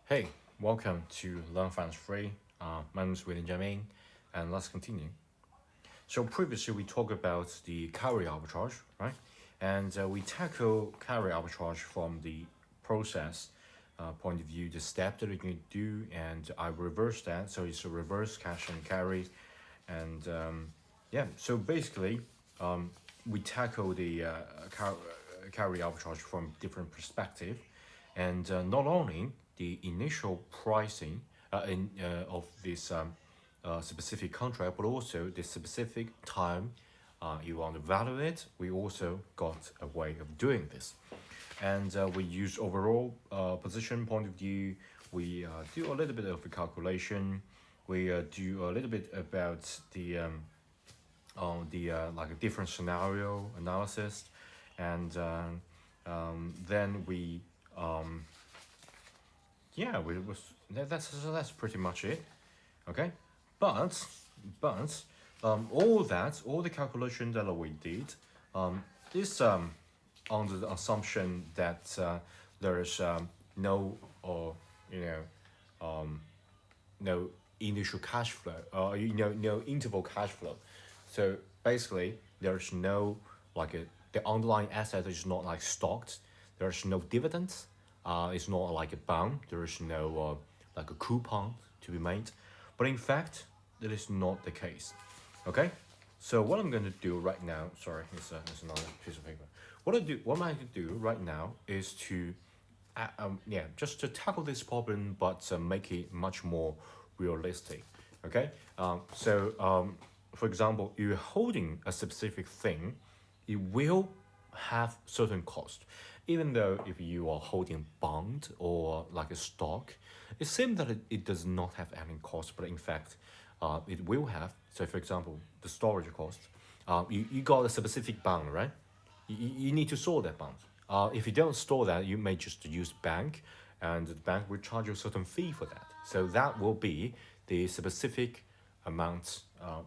Hey, welcome to Learn Finance Free. My name is William Jamin, and let's continue. So previously we talked about the carry arbitrage, right? And we tackle carry arbitrage from the process point of view, the step that you can do, and I reverse that. So it's a reverse cash and carry, and yeah. So basically, we tackle the carry arbitrage from different perspective, and not only the initial pricing of this specific contract, but also the specific time you want to value it. We also got a way of doing this, and we use overall position point of view. We do a little bit of a calculation. We do a little bit about the on the like a different scenario analysis, and then we yeah we was that's pretty much it. Okay, but all the calculation that we did is under the assumption that there is no or you no initial cash flow or no interval cash flow. So basically there's no like the underlying asset is not like stocked. There's no dividends. It's not like a bond. There is no like a coupon to be made. But in fact, that is not the case. Okay. So what I'm going to do right now, sorry, it's another piece of paper. What I'm going to do right now is to, just to tackle this problem, but make it much more realistic. Okay. For example, you're holding a specific thing, it will have certain cost. Even though if you are holding bond or like a stock, it seems that it does not have any cost, but in fact, it will have. So for example, the storage cost, you got a specific bond, right? You need to store that bond. If you don't store that, you may just use bank, and the bank will charge you a certain fee for that. So that will be the specific amount,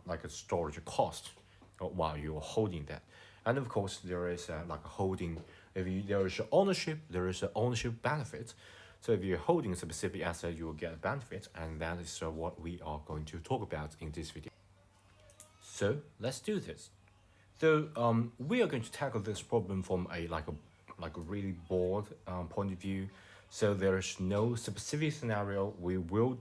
like a storage cost, while you're holding that. And of course, there is like a holding. There is ownership, there is an ownership benefit. So if you're holding a specific asset, you will get a benefit, and that is what we are going to talk about in this video. So let's do this. So we are going to tackle this problem from a really broad point of view. So there is no specific scenario. We will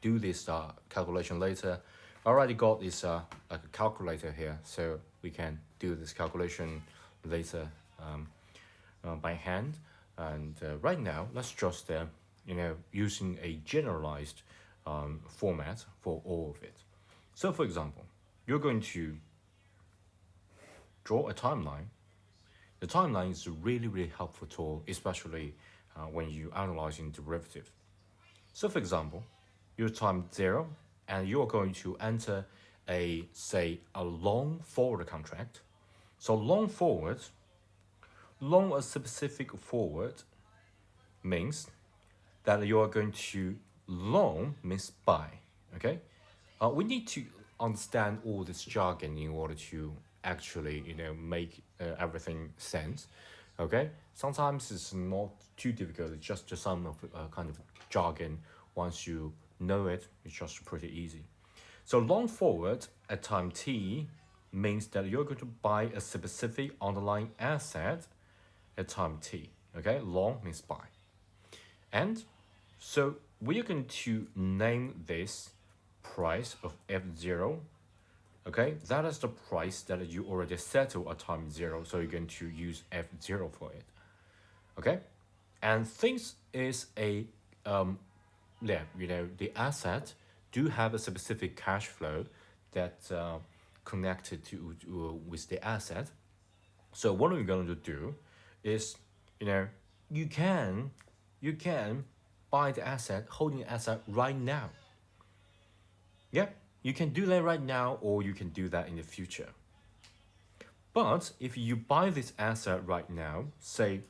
do this calculation later. I already got this like a calculator here, so we can do this calculation later by hand. And right now, let's just using a generalized format for all of it. So for example, you're going to draw a timeline. The timeline is a really helpful tool, especially when you analyzing derivative. So for example, your time 0, and you're going to enter a long forward contract. So long a specific forward means that you are going to long means buy. Okay, we need to understand all this jargon in order to actually make everything sense. Okay, sometimes it's not too difficult. It's just some of kind of jargon. Once you know it, it's just pretty easy. So long forward at time t means that you're going to buy a specific underlying asset at time t. Okay, long means buy. And so we are going to name this price of f0. Okay, that is the price that you already settle at time 0. So you're going to use f0 for it. Okay, and things is the asset do have a specific cash flow that connected with the asset. So what we're going to do is, you can buy the asset, holding the asset right now. Yeah, you can do that right now, or you can do that in the future. But if you buy this asset right now, say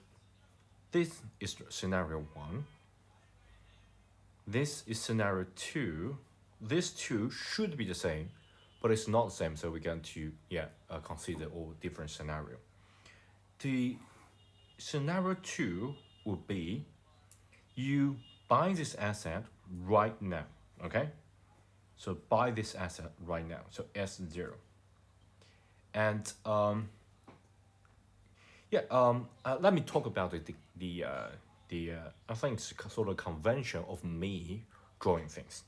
this is scenario 1, this is scenario 2, these two should be the same, but it's not the same, so we're going to consider all different scenario. The scenario 2 would be you buy this asset right now. Okay, so buy this asset right now. So S0. And yeah, let me talk about I think it's sort of convention of me drawing things.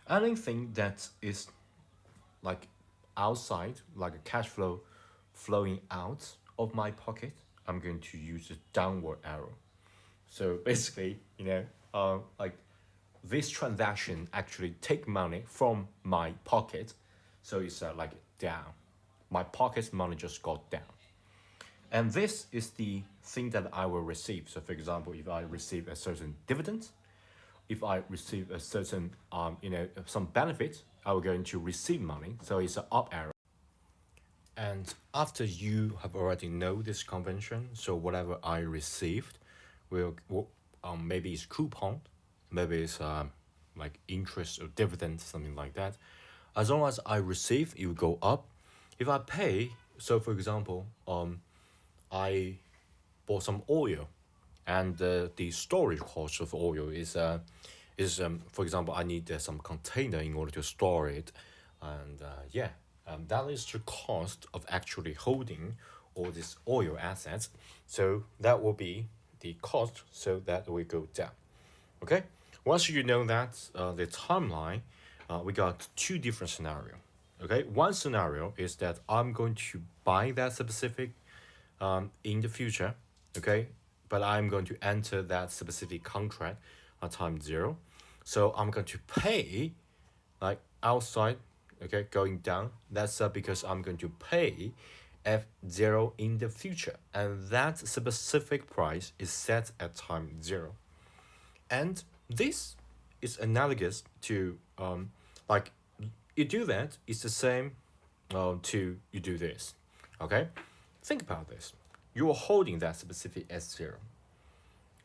Anything that is like outside, like a cash flow flowing out of my pocket, I'm going to use a downward arrow. So basically, like this transaction actually take money from my pocket, so it's like down. My pocket's money just got down. And this is the thing that I will receive. So, for example, if I receive a certain dividend, if I receive a certain, some benefit, I will going to receive money. So it's an up arrow. And after you have already know this convention, so whatever I received, maybe it's coupon, maybe it's like interest or dividend, something like that. As long as I receive, it will go up. If I pay, so for example, I bought some oil, and the storage cost of oil is for example, I need some container in order to store it, and that is the cost of actually holding all these oil assets. So that will be the cost. So that will go down. Okay. Once you know that the timeline, we got two different scenarios. Okay, one scenario is that I'm going to buy that specific in the future, okay? But I'm going to enter that specific contract at time zero. So I'm going to pay like outside, okay, going down. That's because I'm going to pay F0 in the future. And that specific price is set at time zero. And this is analogous to, like, you do that, it's the same to you do this, okay? Think about this. You are holding that specific S0,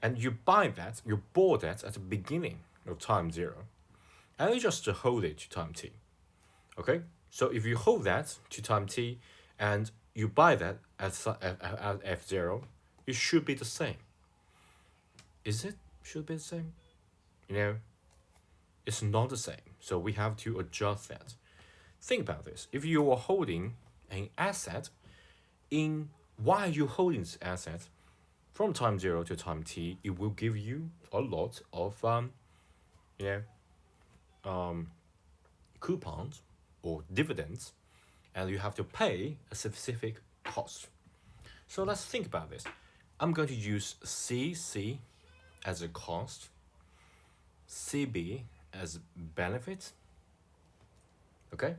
and you bought that at the beginning of time zero, and you just hold it to time t. Okay? So if you hold that to time t and you buy that at F0, it should be the same. Is it? Should be the same? It's not the same. So we have to adjust that. Think about this. If you are holding an asset while you're holding this asset from time zero to time t, it will give you a lot of coupons or dividends, and you have to pay a specific cost. So let's think about this. I'm going to use CC as a cost, CB as benefit. Okay,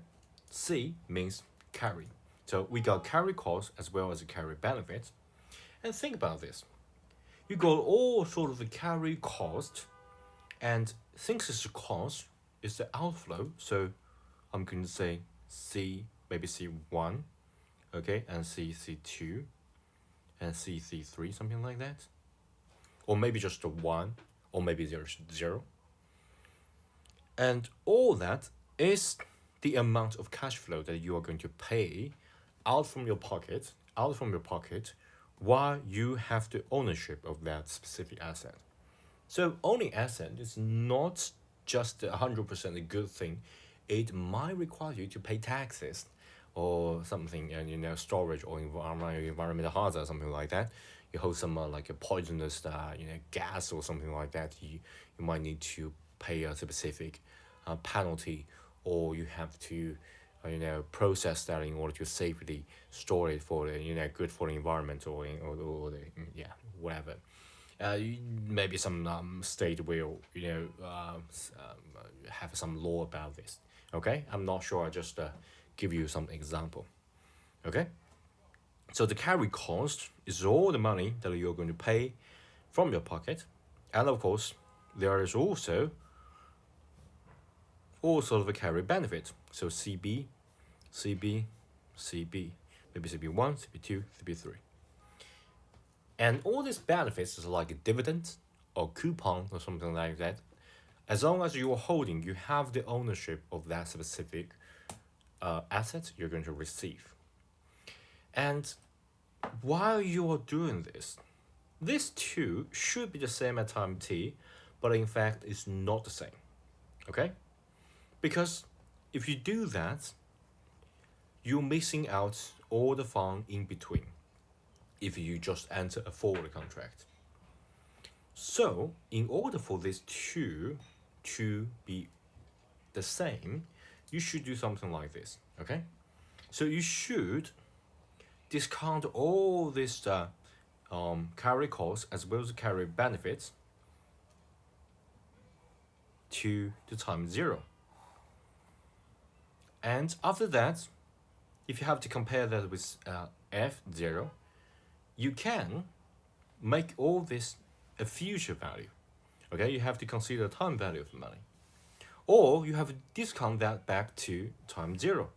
C means carry. So we got carry cost as well as a carry benefit. And think about this. You got all sort of the carry cost, and since it's a cost, it's the outflow. So I'm going to say C, maybe C1, okay, and C2, and C3, something like that. Or maybe just a 1, or maybe there's 0. And all that is the amount of cash flow that you are going to pay out from your pocket, while you have the ownership of that specific asset. So owning asset is not just 100% a good thing. It might require you to pay taxes or something, and storage or environmental hazard, something like that. You hold some like a poisonous gas or something like that. You might need to pay a specific penalty, or you have to process that in order to safely store it for the good for the environment or whatever. Maybe some state will have some law about this. Okay, I'm not sure. I just give you some example. Okay, so the carry cost is all the money that you're going to pay from your pocket, and of course there is also a carry benefit. So CB, CB, CB, maybe CB1, CB2, CB3. And all these benefits is like a dividend or coupon or something like that. As long as you are holding, you have the ownership of that specific asset you're going to receive. And while you are doing this, these two should be the same at time t, but in fact it's not the same. Okay? Because if you do that, you're missing out all the fun in between if you just enter a forward contract. So, in order for these two to be the same, you should do something like this. Okay? So you should discount all this carry costs as well as carry benefits to the time 0. And after that, if you have to compare that with f0, you can make all this a future value. Okay, you have to consider the time value of the money. Or you have to discount that back to time 0.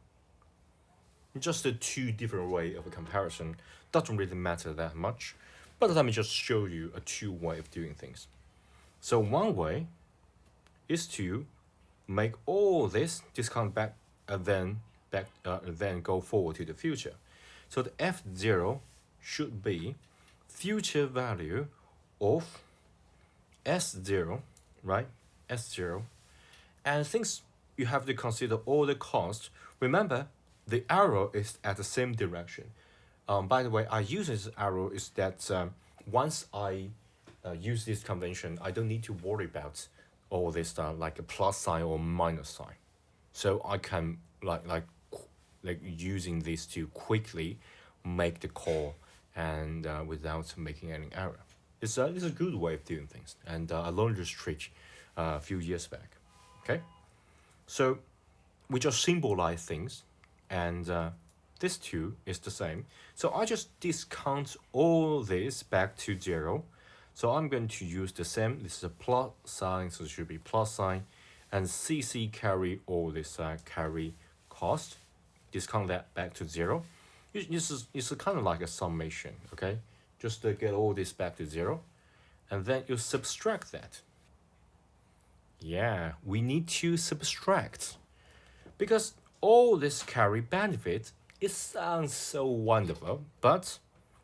Just a two different way of a comparison. Doesn't really matter that much, but let me just show you a two way of doing things. So one way is to make all this discount back and then go forward to the future. So the f0 should be future value of s0, right? S0, and since you have to consider all the costs, remember the arrow is at the same direction. By the way, I use this arrow is that once I use this convention, I don't need to worry about all this like a plus sign or minus sign. So I can like using this to quickly make the call and without making any error. It's a good way of doing things, and I learned this trick a few years back. Okay, so we just symbolize things, and this two is the same. So I just discount all this back to 0. So I'm going to use the same. This is a plus sign, so it should be plus sign, and CC carry all this carry cost. Discount that back to 0. It's kind of like a summation. Okay, just to get all this back to 0, and then you subtract that. Yeah, we need to subtract because all this carry benefit, it sounds so wonderful, but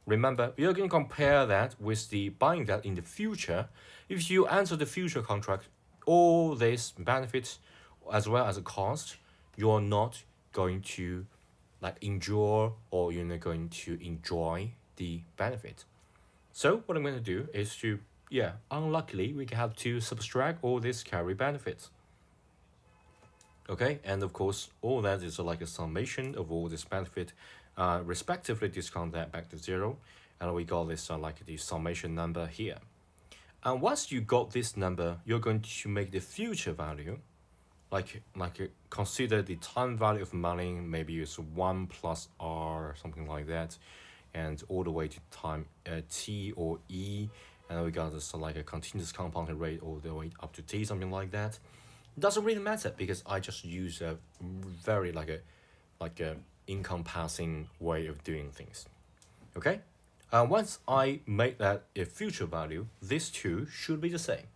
remember, you're going to compare that with the buying that in the future. If you enter the future contract, all these benefits as well as the cost, you're not going to endure, or you're not going to enjoy the benefit. So what I'm going to do is to, unluckily, we have to subtract all these carry benefits. Okay, and of course, all that is like a summation of all this benefit, respectively discount that back to 0, and we got this like the summation number here. And once you got this number, you're going to make the future value, consider the time value of money, maybe it's 1 plus r, something like that, and all the way to time t or e, and we got this like a continuous compounding rate all the way up to t, something like that. Doesn't really matter because I just use a very like a encompassing way of doing things. Okay, once I make that a future value, these two should be the same.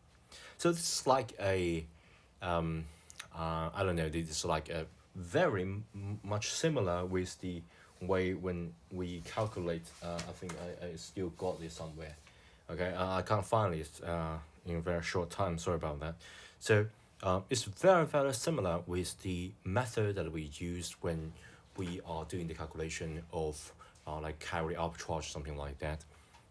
So this is like a I don't know, this is like a very much similar with the way when we calculate. I think I still got this somewhere. Okay, I can't find it in a very short time. Sorry about that. So it's very, very similar with the method that we use when we are doing the calculation of like carry arbitrage, something like that.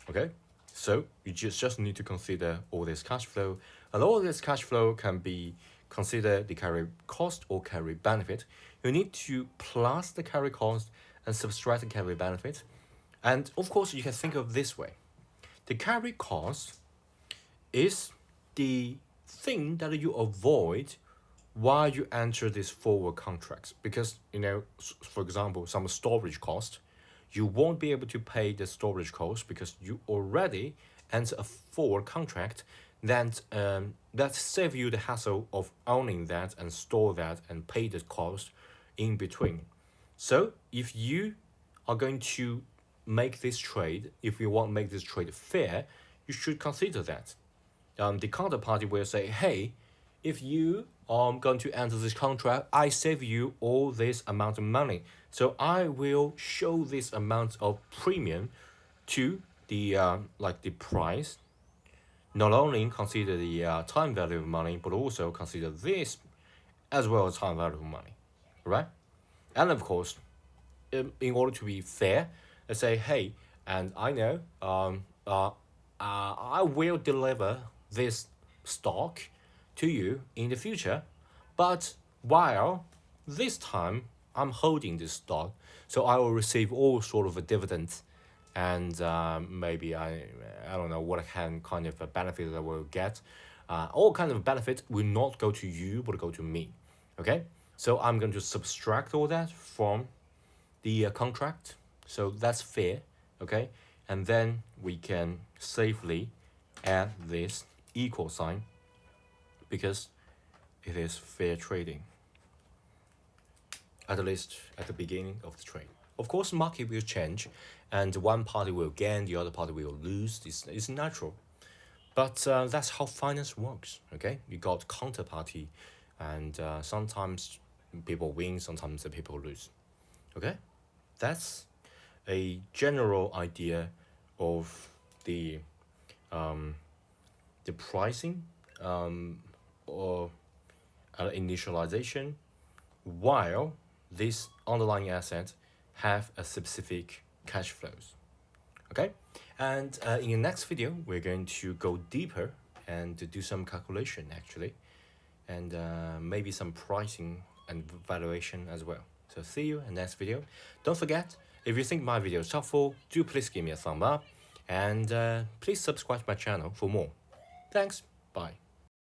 Okay, so you just need to consider all this cash flow, and all this cash flow can be consider the carry cost or carry benefit. You need to plus the carry cost and subtract the carry benefit. And of course, you can think of this way. The carry cost is the thing that you avoid while you enter these forward contracts. Because, for example, some storage cost, you won't be able to pay the storage cost because you already enter a forward contract that save you the hassle of owning that and store that and pay the cost in between. So if you are going to make this trade, if you want to make this trade fair, you should consider that. The counterparty will say, hey, if you are going to enter this contract, I save you all this amount of money. So I will show this amount of premium to the the price not only consider the time value of money, but also consider this as well as time value of money, right? And of course, in order to be fair, I say, hey, and I know I will deliver this stock to you in the future, but while this time I'm holding this stock, so I will receive all sort of a dividends, and maybe I don't know what kind of a benefit I will get. All kind of benefits will not go to you, but go to me. Okay, so I'm going to subtract all that from the contract, so that's fair. Okay, and then we can safely add this equal sign because it is fair trading, at least at the beginning of the trade. Of course, market will change, and one party will gain, the other party will lose. It's natural, but that's how finance works. Okay, you got counterparty, and sometimes people win, sometimes the people lose. Okay, that's a general idea of the pricing or initialization, while these underlying assets have a specific cash flows. Okay, and in the next video we're going to go deeper and to do some calculation actually, and maybe some pricing and valuation as well. So see you in the next video. Don't forget, if you think my video is helpful, do please give me a thumb up, and please subscribe to my channel for more. Thanks, bye.